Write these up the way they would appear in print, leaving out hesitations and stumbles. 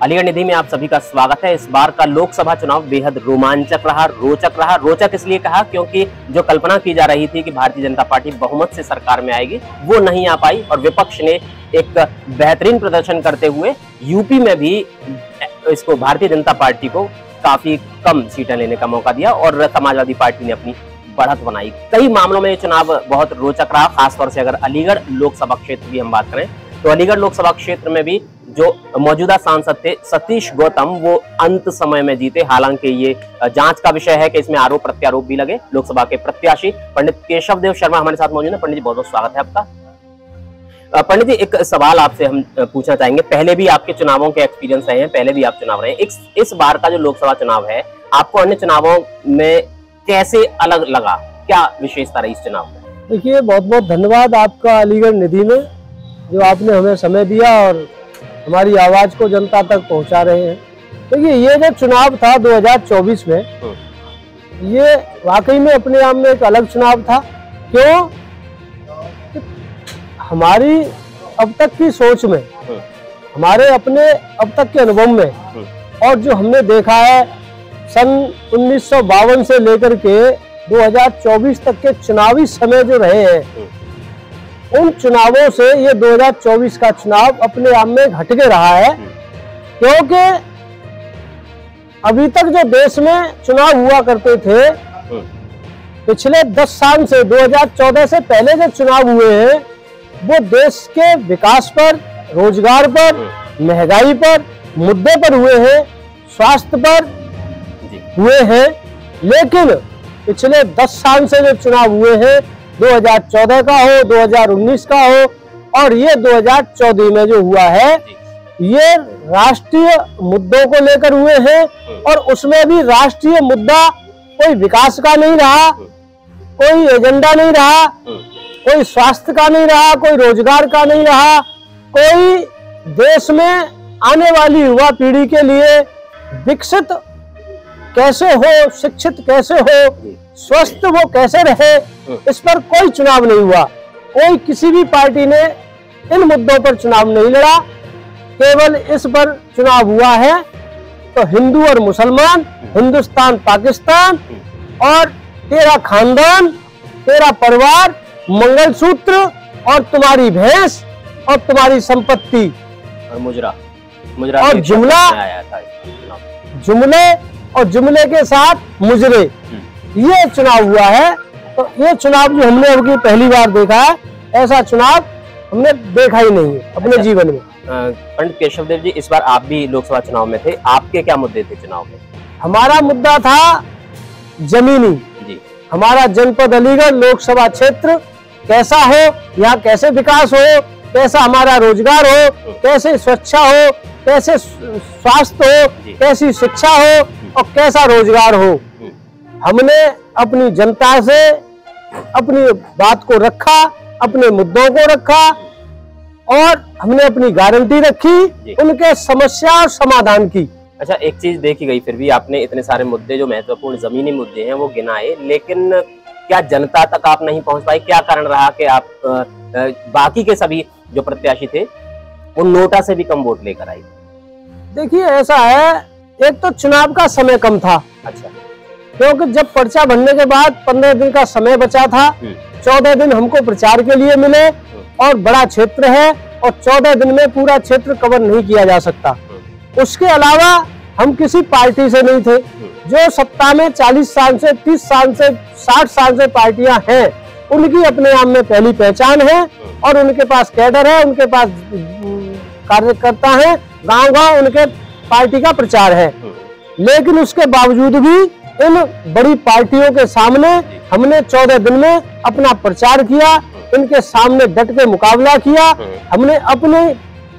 अलीगढ़ निधि में आप सभी का स्वागत है। इस बार का लोकसभा चुनाव बेहद रोमांचक रहा, रोचक रहा। रोचक इसलिए कहा क्योंकि जो कल्पना की जा रही थी कि भारतीय जनता पार्टी बहुमत से सरकार में आएगी, वो नहीं आ पाई और विपक्ष ने एक बेहतरीन प्रदर्शन करते हुए यूपी में भी इसको भारतीय जनता पार्टी को काफी कम सीटें लेने का मौका दिया और समाजवादी पार्टी ने अपनी बढ़त बनाई। कई मामलों में ये चुनाव बहुत रोचक रहा, खासतौर से अगर अलीगढ़ लोकसभा क्षेत्र की हम बात करें तो अलीगढ़ लोकसभा क्षेत्र में भी जो मौजूदा सांसद थे सतीश गौतम, वो अंत समय में जीते। हालांकि ये जांच का विषय है कि इसमें आरोप प्रत्यारोप भी लगे। लोकसभा के प्रत्याशी पंडित केशव देव शर्मा हमारे साथ मौजूद है। पंडित जी, बहुत बहुत स्वागत है आपका। पंडित जी, एक सवाल आपसे हम पूछना चाहेंगे। पहले भी आपके चुनावों के एक्सपीरियंस रहे हैं, पहले भी आप चुनाव रहे हैं। इस बार का जो लोकसभा चुनाव है, आपको अन्य चुनावों में कैसे अलग लगा? क्या विशेषता रही इस चुनाव में? देखिए, बहुत बहुत धन्यवाद आपका अलीगढ़ निधि में, जो आपने हमें समय दिया और हमारी आवाज को जनता तक पहुंचा रहे हैं। देखिए, ये जो चुनाव था 2024 में, ये वाकई में अपने आप में एक अलग चुनाव था। क्यों? हमारी अब तक की सोच में, हमारे अपने अब तक के अनुभव में और जो हमने देखा है सन 1952 से लेकर के 2024 तक के चुनावी समय जो रहे हैं, उन चुनावों से ये 2024 का चुनाव अपने आप में हटके रहा है। क्योंकि अभी तक जो देश में चुनाव हुआ करते थे, पिछले 10 साल से 2014 से पहले जो चुनाव हुए हैं, वो देश के विकास पर, रोजगार पर, महंगाई पर, मुद्दे पर हुए हैं, स्वास्थ्य पर हुए हैं। लेकिन पिछले 10 साल से जो चुनाव हुए हैं, 2014 का हो, 2019 का हो और ये 2024 में जो हुआ है, ये राष्ट्रीय मुद्दों को लेकर हुए हैं। और उसमें भी राष्ट्रीय मुद्दा कोई विकास का नहीं रहा, कोई एजेंडा नहीं रहा, कोई स्वास्थ्य का नहीं रहा, कोई रोजगार का नहीं रहा, कोई देश में आने वाली युवा पीढ़ी के लिए विकसित कैसे हो, शिक्षित कैसे हो, स्वस्थ वो कैसे रहे, इस पर कोई चुनाव नहीं हुआ। कोई किसी भी पार्टी ने इन मुद्दों पर चुनाव नहीं लड़ा। केवल इस पर चुनाव हुआ है तो हिंदू और मुसलमान, हिंदुस्तान पाकिस्तान और तेरा खानदान, तेरा परिवार, मंगलसूत्र और तुम्हारी भैंस और तुम्हारी संपत्ति और मुजरा और जुमला, जुमले और जुमले के साथ मुजरे, ये चुनाव हुआ है। तो ये चुनाव जो हमने अभी पहली बार देखा है, ऐसा चुनाव हमने देखा ही नहीं है अपने जीवन में। पंडित केशव देव जी, इस बार आप भी लोकसभा चुनाव में थे, आपके क्या मुद्दे थे चुनाव में? हमारा मुद्दा था जमीनी जी। हमारा जनपद अलीगढ़ लोकसभा क्षेत्र कैसा हो, यहाँ कैसे विकास हो, कैसा हमारा रोजगार हो, कैसे स्वच्छता हो, कैसे स्वास्थ्य हो, कैसी शिक्षा हो और कैसा रोजगार हो। हमने अपनी जनता से अपनी बात को रखा, अपने मुद्दों को रखा और हमने अपनी गारंटी रखी, उनके समस्या और समाधान की। अच्छा, एक चीज देखी गई, फिर भी आपने इतने सारे मुद्दे जो महत्वपूर्ण जमीनी मुद्दे हैं वो गिनाए, लेकिन क्या जनता तक आप नहीं पहुंच पाए? क्या कारण रहा कि आप बाकी के सभी जो प्रत्याशी थे वो नोटा से भी कम वोट लेकर आई? देखिए, ऐसा है, एक तो चुनाव का समय कम था। अच्छा। क्योंकि जब पर्चा भरने के बाद 15 दिन का समय बचा था, 14 दिन हमको प्रचार के लिए मिले और बड़ा क्षेत्र है और 14 दिन में पूरा क्षेत्र कवर नहीं किया जा सकता। उसके अलावा हम किसी पार्टी से नहीं थे। जो सत्ता में 40 साल से, 30 साल से, 60 साल से पार्टियां हैं, उनकी अपने आप में पहली पहचान है और उनके पास कैडर है, उनके पास कार्यकर्ता है, गांव-गांव उनके पार्टी का प्रचार है। लेकिन उसके बावजूद भी इन बड़ी पार्टियों के सामने हमने 14 दिन में अपना प्रचार किया, इनके सामने डट के मुकाबला किया। हमने अपनी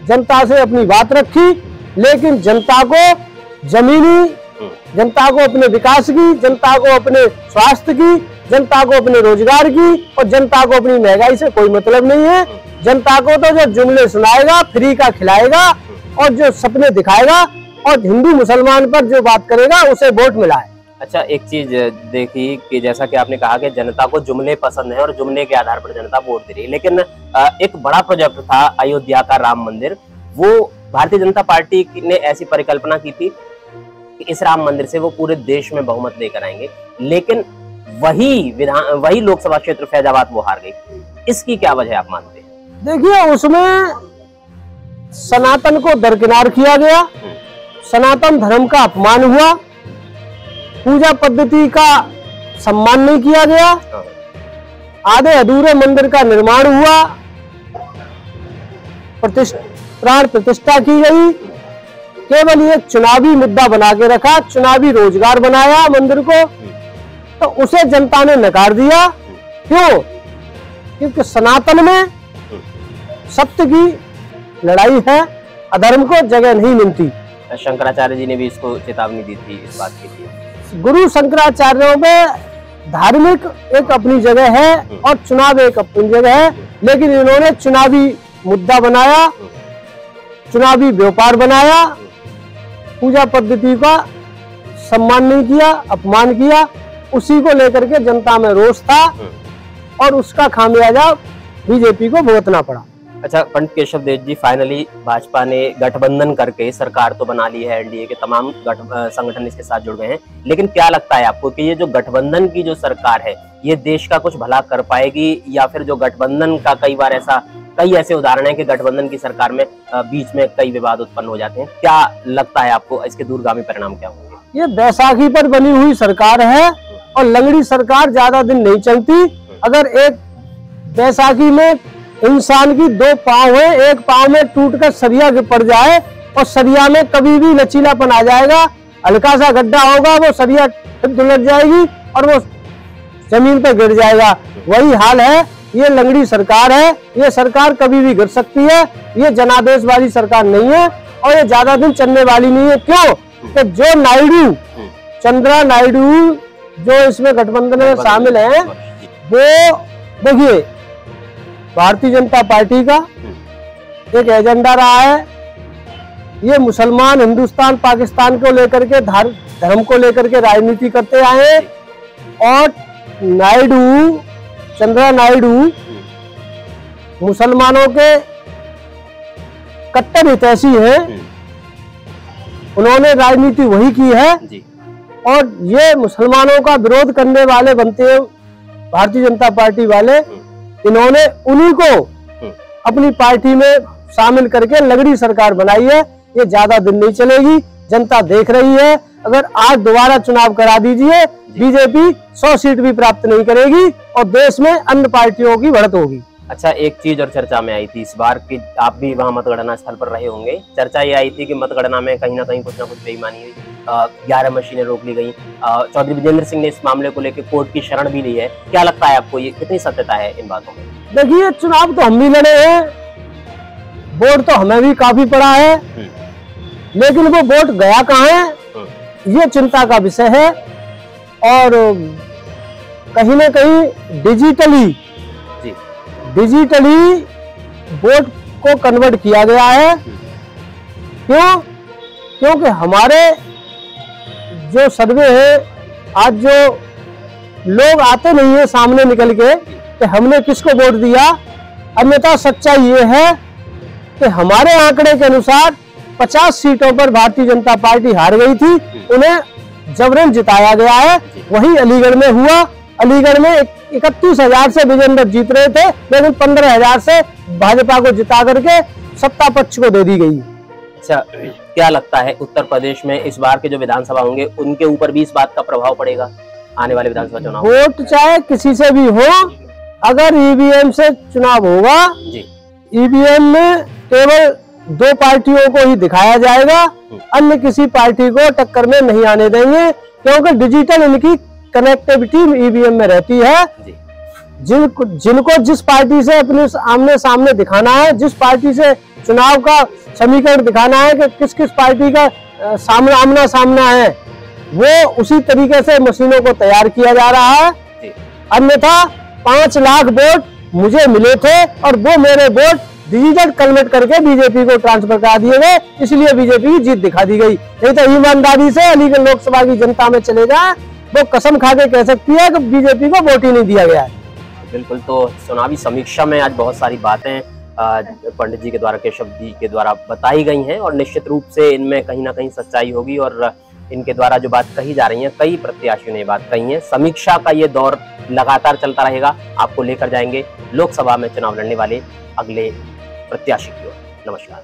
जनता से अपनी बात रखी, लेकिन जनता को जमीनी, जनता को अपने विकास की, जनता को अपने स्वास्थ्य की, जनता को अपने रोजगार की और जनता को अपनी महंगाई से कोई मतलब नहीं है। जनता को तो जो जुमले सुनाएगा, फ्री का खिलाएगा और जो सपने दिखाएगा और हिंदू मुसलमान पर जो बात करेगा उसे वोट मिलाए। अच्छा, एक चीज देखी कि जैसा कि आपने कहा कि जनता को जुमले पसंद है और जुमले के आधार पर जनता वोट दे रही है, लेकिन एक बड़ा प्रोजेक्ट था अयोध्या का राम मंदिर, वो भारतीय जनता पार्टी ने ऐसी परिकल्पना की थी कि इस राम मंदिर से वो पूरे देश में बहुमत लेकर आएंगे, लेकिन वही लोकसभा क्षेत्र फैजाबाद वो हार गई। इसकी क्या वजह आप मानते हैं? देखिए, उसमें सनातन को दरकिनार किया गया, सनातन धर्म का अपमान हुआ, पूजा पद्धति का सम्मान नहीं किया गया, आधे अधूरे मंदिर का निर्माण हुआ, प्राण प्रतिष्ठा की गई, केवल ये चुनावी मुद्दा बना के रखा, चुनावी रोजगार बनाया मंदिर को, तो उसे जनता ने नकार दिया। क्यों? क्योंकि सनातन में सत्य की लड़ाई है, अधर्म को जगह नहीं मिलती। शंकराचार्य जी ने भी इसको चेतावनी दी थी इस बात के लिए। गुरु शंकराचार्यों में धार्मिक एक अपनी जगह है और चुनाव एक अपनी जगह है, लेकिन इन्होंने चुनावी मुद्दा बनाया, चुनावी व्यापार बनाया, पूजा पद्धति का सम्मान नहीं किया, अपमान किया। उसी को लेकर के जनता में रोष था और उसका खामियाजा बीजेपी को भुगतना पड़ा। अच्छा पंडित केशव देव जी, फाइनली भाजपा ने गठबंधन करके सरकार तो बना ली है, एनडीए के तमाम संगठन इसके साथ जुड़ गए हैं, लेकिन क्या लगता है आपको कि ये जो गठबंधन की जो सरकार है ये देश का कुछ भला कर पाएगी, या फिर जो गठबंधन का कई ऐसे उदाहरण है कि गठबंधन की सरकार में बीच में कई विवाद उत्पन्न हो जाते हैं? क्या लगता है आपको इसके दूरगामी परिणाम क्या होंगे? ये बैसाखी पर बनी हुई सरकार है और लंगड़ी सरकार ज्यादा दिन नहीं चलती। अगर एक बैसाखी में इंसान की दो पांव है, एक पांव में टूटकर सरिया पड़ जाए और सरिया में कभी भी लचीलापन आ जाएगा, हल्का सा गड्ढा होगा, वो सरिया दुलट जाएगी और वो जमीन पर गिर जाएगा। वही हाल है, ये लंगड़ी सरकार है, ये सरकार कभी भी गिर सकती है। ये जनादेश वाली सरकार नहीं है और ये ज्यादा दिन चलने वाली नहीं है। क्यों? कि जो नायडू, चंद्रा नायडू जो इसमें गठबंधन में शामिल है, वो देखिए भारतीय जनता पार्टी का एक एजेंडा रहा है। ये मुसलमान हिंदुस्तान पाकिस्तान को लेकर के धर्म को लेकर के राजनीति करते आए हैं और नायडू, चंद्रा नायडू मुसलमानों के कट्टर हितैषी हैं। उन्होंने राजनीति वही की है और ये मुसलमानों का विरोध करने वाले बनते हैं भारतीय जनता पार्टी वाले। इन्होंने उन्हीं को अपनी पार्टी में शामिल करके लंगड़ी सरकार बनाई है। ये ज्यादा दिन नहीं चलेगी, जनता देख रही है। अगर आज दोबारा चुनाव करा दीजिए, बीजेपी 100 सीट भी प्राप्त नहीं करेगी और देश में अन्य पार्टियों की बढ़त होगी। अच्छा, एक चीज और चर्चा में आई थी इस बार की, आप भी वहां मतगणना स्थल पर रहे होंगे। चर्चा ये आई थी कि मतगणना में कहीं ना कहीं कुछ ना कुछ बेईमानी हुई, 11 मशीनें रोक ली गई। चौधरी विजेंद्र सिंह ने इस मामले को लेकर कोर्ट की शरण भी ली है। क्या लगता है आपको, ये कितनी सत्यता है इन बातों में? देखिए, चुनाव तो हम भी लड़े हैं, वोट तो हमें भी काफी पड़ा है, लेकिन वो वोट गया कहाँ है, ये चिंता का विषय है। और कहीं ना कहीं डिजिटली वोट को कन्वर्ट किया गया है। क्यों? क्योंकि हमारे जो सर्वे है, आज जो लोग आते नहीं है सामने निकल के कि हमने किसको वोट दिया। अन्यथा सच्चाई ये है कि हमारे आंकड़े के अनुसार 50 सीटों पर भारतीय जनता पार्टी हार गई थी, उन्हें जबरन जिताया गया है। वही अलीगढ़ में हुआ। अलीगढ़ में 31,000 से विजेंद्र जीत रहे थे, लेकिन 15,000 से भाजपा को जिता करके सत्ता पक्ष को दे दी गई। अच्छा, क्या लगता है उत्तर प्रदेश में इस बार के जो विधानसभा होंगे उनके ऊपर भी इस बात का प्रभाव पड़ेगा आने वाले विधानसभा चुनाव? वोट चाहे किसी से भी हो, अगर ईवीएम से चुनाव होगा, ईवीएम में केवल 2 पार्टियों को ही दिखाया जाएगा, अन्य किसी पार्टी को टक्कर में नहीं आने देंगे। क्योंकि डिजिटल इनकी कनेक्टिविटी ईवीएम में रहती है। जिनको जिस पार्टी से अपने आमने सामने दिखाना है, जिस पार्टी से चुनाव का समीकरण दिखाना है कि किस किस पार्टी का आमना सामना है, वो उसी तरीके से मशीनों को तैयार किया जा रहा है। अन्यथा 5 लाख वोट मुझे मिले थे और वो मेरे वोट डिजिटल कन्वर्ट करके बीजेपी को ट्रांसफर करा दिए गए, इसलिए बीजेपी की जीत दिखा दी गई। नहीं तो ईमानदारी से अलीगढ़ लोकसभा की जनता में चले जाए, वो कसम खा के कह सकती है कि बीजेपी को वोट ही नहीं दिया गया है। बिल्कुल, तो चुनावी समीक्षा में आज बहुत सारी बातें पंडित जी के द्वारा, केशव जी के द्वारा बताई गई हैं और निश्चित रूप से इनमें कहीं ना कहीं सच्चाई होगी और इनके द्वारा जो बात कही जा रही है, कई प्रत्याशियों ने बात कही है। समीक्षा का ये दौर लगातार चलता रहेगा, आपको लेकर जाएंगे लोकसभा में चुनाव लड़ने वाले अगले प्रत्याशी की ओर। नमस्कार।